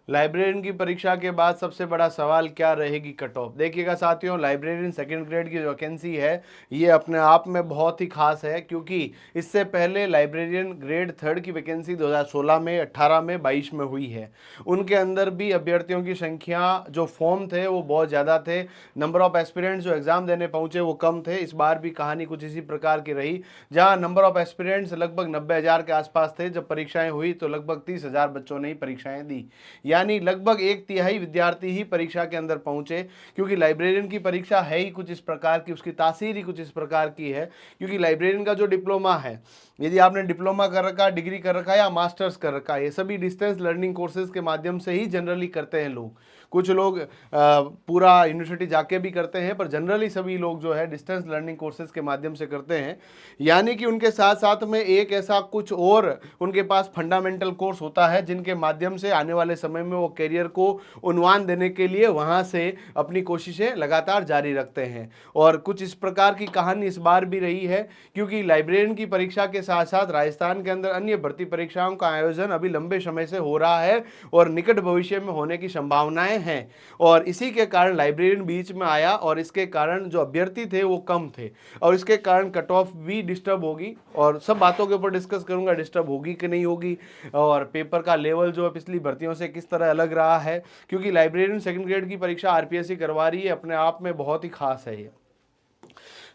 Librarian की परीक्षा के बाद सबसे बड़ा सवाल क्या रहेगी कट ऑफ। देखिएगा साथियों, लाइब्रेरियन सेकंड ग्रेड की जो वैकेंसी है ये अपने आप में बहुत ही खास है, क्योंकि इससे पहले लाइब्रेरियन ग्रेड थर्ड की वैकेंसी 2016 में, 18 में, 22 में हुई है। उनके अंदर भी अभ्यर्थियों की संख्या, जो फॉर्म थे वो बहुत ज़्यादा थे, नंबर ऑफ एस्पिरेंट्स जो एग्ज़ाम देने पहुंचे वो कम थे। इस बार भी कहानी कुछ इसी प्रकार की रही, जहां नंबर ऑफ एस्पिरेंट्स लगभग 90,000 के आसपास थे। जब परीक्षाएं हुई तो लगभग 30,000 बच्चों ने ही परीक्षाएं दी, यानी लगभग 1/3 विद्यार्थी ही परीक्षा के अंदर पहुंचे। क्योंकि लाइब्रेरियन की परीक्षा है ही कुछ इस प्रकार की, उसकी तासीर ही कुछ इस प्रकार की है। क्योंकि लाइब्रेरियन का जो डिप्लोमा है, यदि आपने डिप्लोमा कर रखा, डिग्री कर रखा या मास्टर्स कर रखा, ये सभी डिस्टेंस लर्निंग कोर्सेज के माध्यम से ही जनरली करते हैं लोग। कुछ लोग पूरा यूनिवर्सिटी जाके भी करते हैं, पर जनरली सभी लोग जो है डिस्टेंस लर्निंग कोर्सेज के माध्यम से करते हैं। यानी कि उनके साथ साथ में एक ऐसा कुछ और उनके पास फंडामेंटल कोर्स होता है, जिनके माध्यम से आने वाले समय में वो करियर को उन्वान देने के लिए वहाँ से अपनी कोशिशें लगातार जारी रखते हैं। और कुछ इस प्रकार की कहानी इस बार भी रही है, क्योंकि लाइब्रेरियन की परीक्षा के साथ साथ राजस्थान के अंदर अन्य भर्ती परीक्षाओं का आयोजन अभी लंबे समय से हो रहा है और निकट भविष्य में होने की संभावनाएं हैं। और इसी के कारण लाइब्रेरियन बीच में आया, और इसके कारण जो अभ्यर्थी थे वो कम थे, और इसके कारण कट ऑफ भी डिस्टर्ब होगी। और सब बातों के ऊपर डिस्कस करूंगा, डिस्टर्ब होगी कि नहीं होगी, और पेपर का लेवल जो है पिछली भर्तियों से किस तरह अलग रहा है। क्योंकि लाइब्रेरियन सेकंड ग्रेड की परीक्षा आरपीएससी करवा रही है, अपने आप में बहुत ही खास है ये।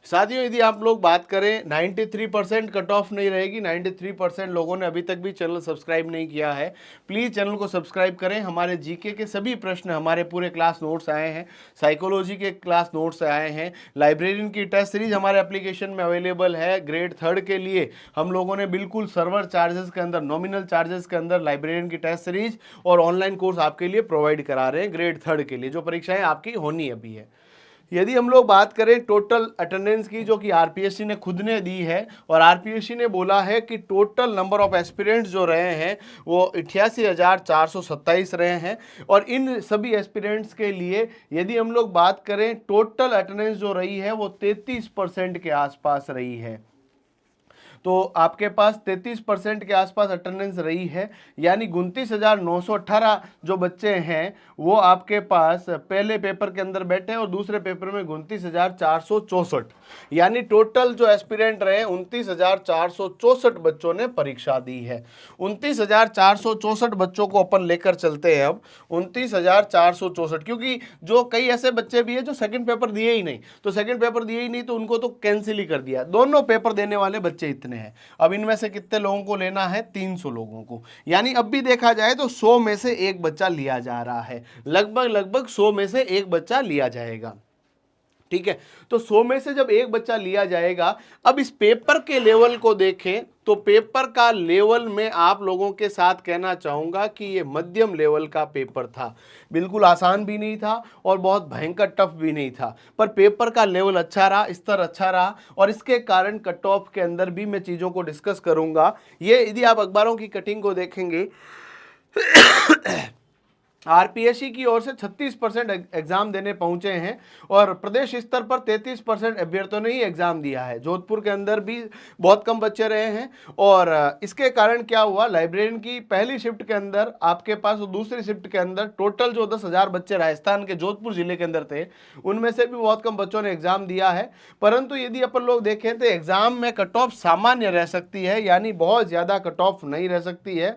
साथियों, यदि आप लोग बात करें, 93% कट ऑफ नहीं रहेगी। 93% लोगों ने अभी तक भी चैनल सब्सक्राइब नहीं किया है। प्लीज़ चैनल को सब्सक्राइब करें। हमारे जीके के सभी प्रश्न, हमारे पूरे क्लास नोट्स आए हैं, साइकोलॉजी के क्लास नोट्स आए हैं, लाइब्रेरियन की टेस्ट सीरीज हमारे एप्लीकेशन में अवेलेबल है। ग्रेड थर्ड के लिए हम लोगों ने बिल्कुल सर्वर चार्जेस के अंदर, नॉमिनल चार्जेस के अंदर लाइब्रेरियन की टेस्ट सीरीज और ऑनलाइन कोर्स आपके लिए प्रोवाइड करा रहे हैं ग्रेड थर्ड के लिए, जो परीक्षाएं आपकी होनी अभी है। यदि हम लोग बात करें टोटल अटेंडेंस की, जो कि आरपीएससी ने खुद ने दी है, और आरपीएससी ने बोला है कि टोटल नंबर ऑफ एस्पिरेंट्स जो रहे हैं वो 88,427 रहे हैं। और इन सभी एस्पिरेंट्स के लिए यदि हम लोग बात करें, टोटल अटेंडेंस जो रही है वो 33% के आसपास रही है। तो आपके पास 33% के आसपास अटेंडेंस रही है, यानी 29,918 जो बच्चे हैं वो आपके पास पहले पेपर के अंदर बैठे और दूसरे पेपर में 29,464, यानी टोटल जो एस्पिरेंट रहे 29,464 बच्चों ने परीक्षा दी है। 29,464 बच्चों को अपन लेकर चलते हैं अब। 29,464, क्योंकि जो कई ऐसे बच्चे भी हैं जो सेकंड पेपर दिए ही नहीं, तो सेकंड पेपर दिए ही नहीं तो उनको तो कैंसिल ही कर दिया। दोनों पेपर देने वाले बच्चे इतने हैं। अब इनमें से कितने लोगों को लेना है? 300 लोगों को। यानी अब भी देखा जाए तो 100 में से एक बच्चा लिया जा रहा है, लगभग 100 में से एक बच्चा लिया जाएगा। ठीक है, तो 100 में से जब एक बच्चा लिया जाएगा, अब इस पेपर के लेवल को देखें तो पेपर का लेवल में आप लोगों के साथ कहना चाहूंगा कि ये मध्यम लेवल का पेपर था। बिल्कुल आसान भी नहीं था और बहुत भयंकर टफ भी नहीं था, पर पेपर का लेवल अच्छा रहा, स्तर अच्छा रहा, और इसके कारण कट ऑफ के अंदर भी मैं चीज़ों को डिस्कस करूंगा। ये यदि आप अखबारों की कटिंग को देखेंगे, आरपीएससी की ओर से 36% एग्जाम देने पहुंचे हैं, और प्रदेश स्तर पर 33% अभ्यर्थियों ने ही एग्जाम दिया है। जोधपुर के अंदर भी बहुत कम बच्चे रहे हैं, और इसके कारण क्या हुआ, लाइब्रेरियन की पहली शिफ्ट के अंदर आपके पास, दूसरी शिफ्ट के अंदर टोटल जो 10,000 बच्चे राजस्थान के जोधपुर जिले के अंदर थे, उनमें से भी बहुत कम बच्चों ने एग्जाम दिया है। परंतु यदि अपन लोग देखें तो एग्जाम में कट ऑफ सामान्य रह सकती है, यानी बहुत ज्यादा कट ऑफ नहीं रह सकती है।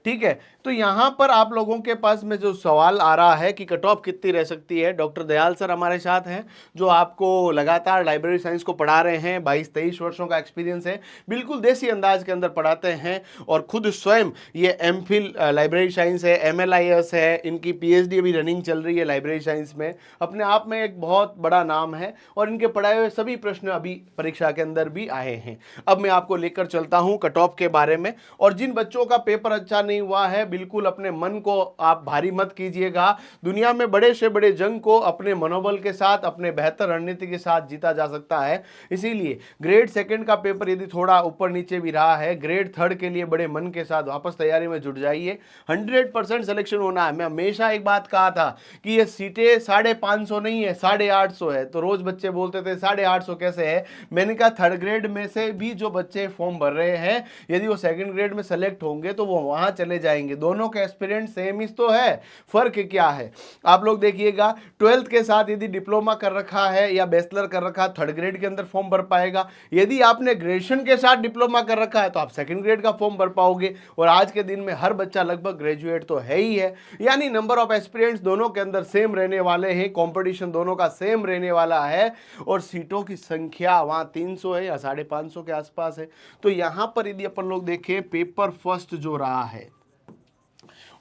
ठीक है, तो यहां पर आप लोगों के पास में जो सवाल आ रहा है कि कट ऑफ कितनी रह सकती है, डॉक्टर दयाल सर हमारे साथ हैं, जो आपको लगातार लाइब्रेरी साइंस को पढ़ा रहे हैं। 22-23 वर्षों का एक्सपीरियंस है, बिल्कुल देसी अंदाज के अंदर पढ़ाते हैं, और खुद स्वयं ये एमफिल लाइब्रेरी साइंस है, एमएलआईएस है, इनकी पीएचडी अभी रनिंग चल रही है लाइब्रेरी साइंस में। अपने आप में एक बहुत बड़ा नाम है, और इनके पढ़ाए हुए सभी प्रश्न अभी परीक्षा के अंदर भी आए हैं। अब मैं आपको लेकर चलता हूं कट ऑफ के बारे में, और जिन बच्चों का पेपर अच्छा नहीं हुआ है, बिल्कुल अपने मन को आप भारी मत कीजिएगा। दुनिया में बड़े से बड़े जंग को अपने मनोबल के साथ, अपने बेहतर रणनीति के साथ जीता जा सकता है। इसीलिए ग्रेड सेकंड का पेपर यदि थोड़ा ऊपर नीचे भी रहा है, ग्रेड थर्ड के लिए बड़े मन के साथ वापस तैयारी में जुट जाइए। 100% सिलेक्शन होना है। मैं हमेशा एक बात कहा था कि ये सीटें 550 नहीं है, 850 है। तो रोज बच्चे बोलते थे 850 कैसे है। मैंने कहा थर्ड ग्रेड में से भी जो बच्चे फॉर्म भर रहे हैं, यदि वो सेकंड ग्रेड में सेलेक्ट होंगे तो वो वहां चले जाएंगे। दोनों के एस्पिरेंट सेम ही तो है, फर्क क्या है आप लोग देखिएगा। 12th के साथ यदि डिप्लोमा कर रखा है या बैचलर कर रखा है, 3rd ग्रेड के अंदर फॉर्म भर पाएगा। यदि आपने ग्रेजुएशन के साथ डिप्लोमा कर रखा है तो आप 2nd ग्रेड का फॉर्म भर पाओगे। और आज के दिन में हर बच्चा लगभग ग्रेजुएट तो है ही है, यानी नंबर ऑफ एस्पिरेंट्स दोनों के अंदर सेम रहने वाले हैं, कंपटीशन दोनों का सेम रहने वाला है। और सीटों की संख्या वहां 300 है या 550 के आसपास है। तो यहां पर यदि अपन लोग देखें पेपर फर्स्ट जो रहा है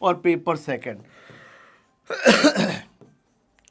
और पेपर सेकंड,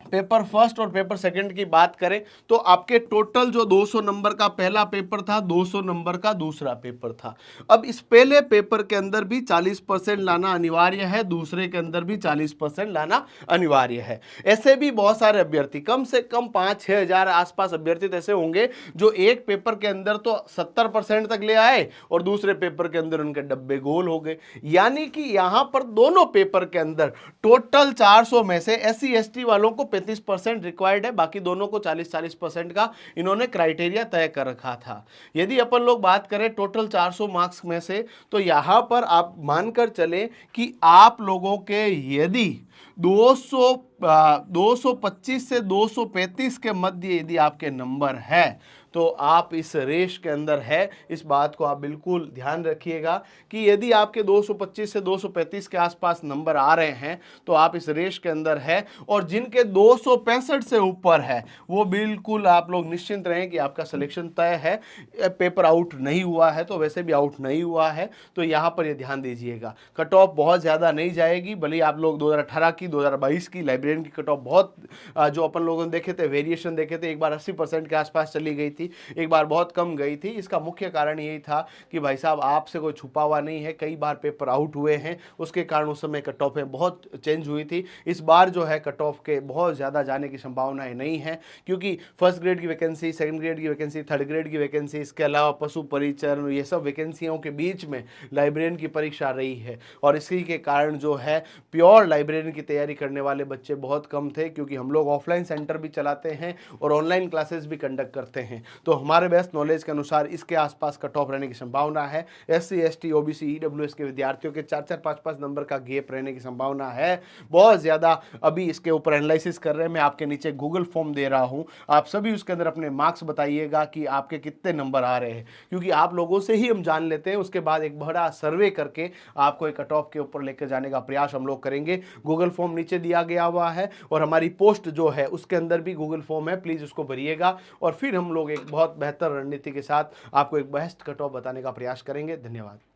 पेपर फर्स्ट और पेपर सेकंड की बात करें तो आपके टोटल जो 200 नंबर का पहला पेपर था, 200 नंबर का दूसरा पेपर था। अब इस पहले पेपर के अंदर भी 40% लाना अनिवार्य है, दूसरे के अंदर भी 40% लाना अनिवार्य है। ऐसे भी बहुत सारे अभ्यर्थी, कम से कम 5-6 हजार आसपास अभ्यर्थी ऐसे होंगे जो एक पेपर के अंदर तो 70% तक ले आए और दूसरे पेपर के अंदर उनके डब्बे गोल हो गए। यानी कि यहां पर दोनों पेपर के अंदर टोटल 400 में से SC ST वालों को 35% रिक्वायर्ड है, बाकी दोनों को 40-40% का इन्होंने क्राइटेरिया तय कर रखा था। यदि अपन लोग बात करें टोटल 400 मार्क्स में से, तो यहां पर आप मानकर चले कि आप लोगों के यदि 225 से 235 के मध्य यदि आपके नंबर है तो आप इस रेस के अंदर है। इस बात को आप बिल्कुल ध्यान रखिएगा कि यदि आपके 225 से 235 के आसपास नंबर आ रहे हैं तो आप इस रेस के अंदर है। और जिनके 265 से ऊपर है वो बिल्कुल आप लोग निश्चिंत रहें कि आपका सिलेक्शन तय है। पेपर आउट नहीं हुआ है तो वैसे भी आउट नहीं हुआ है, तो यहाँ पर ये ध्यान दीजिएगा। कट ऑफ बहुत ज़्यादा नहीं जाएगी, भले आप लोग 2018 की 2022 की लाइब्रेरियन की कट ऑफ बहुत जो अपन लोगों ने देखे थे वेरिएशन देखे थे, एक बार 80% के आसपास चली गई थी, एक बार बहुत कम गई थी। इसका मुख्य कारण यही था कि भाई साहब आपसे कोई छुपा हुआ नहीं है, कई बार पेपर आउट हुए हैं, उसके कारण उस समय कट ऑफ बहुत चेंज हुई थी। इस बार जो है कट ऑफ के बहुत ज़्यादा जाने की संभावनाएं नहीं है, क्योंकि 1st ग्रेड की वैकेंसी, 2nd ग्रेड की वैकेंसी, 3rd ग्रेड की वैकेंसी, इसके अलावा पशु परिचरण, ये सब वैकेंसियों के बीच में लाइब्रेरियन की परीक्षा रही है। और इसी के कारण जो है प्योर लाइब्रेरियन की तैयारी करने वाले बच्चे बहुत कम थे, क्योंकि हम लोग ऑफलाइन सेंटर भी चलाते हैं और ऑनलाइन क्लासेस भी कंडक्ट करते हैं। तो हमारे बेस्ट नॉलेज के अनुसार इसके आसपास कट ऑफ रहने की संभावना है। SC ST OBC EWS के विद्यार्थियों के 4-4 5-5 नंबर का गैप रहने की संभावना है बहुत ज़्यादा। अभी इसके ऊपर एनालिसिस कर रहे हैं, मैं आपके नीचे गूगल फॉर्म दे रहा हूं, आप सभी उसके अंदर अपने मार्क्स बताइएगा कि आपके कितने नंबर आ रहे हैं, क्योंकि आप लोगों से ही हम जान लेते हैं। उसके बाद एक बड़ा सर्वे करके आपको एक कट ऑफ के ऊपर लेकर जाने का प्रयास हम लोग करेंगे। गूगल फॉर्म नीचे दिया गया हुआ है और हमारी पोस्ट जो है उसके अंदर भी गूगल फॉर्म है, प्लीज़ उसको भरिएगा और फिर हम लोग एक बहुत बेहतर रणनीति के साथ आपको एक बेस्ट कट ऑफ बताने का प्रयास करेंगे। धन्यवाद।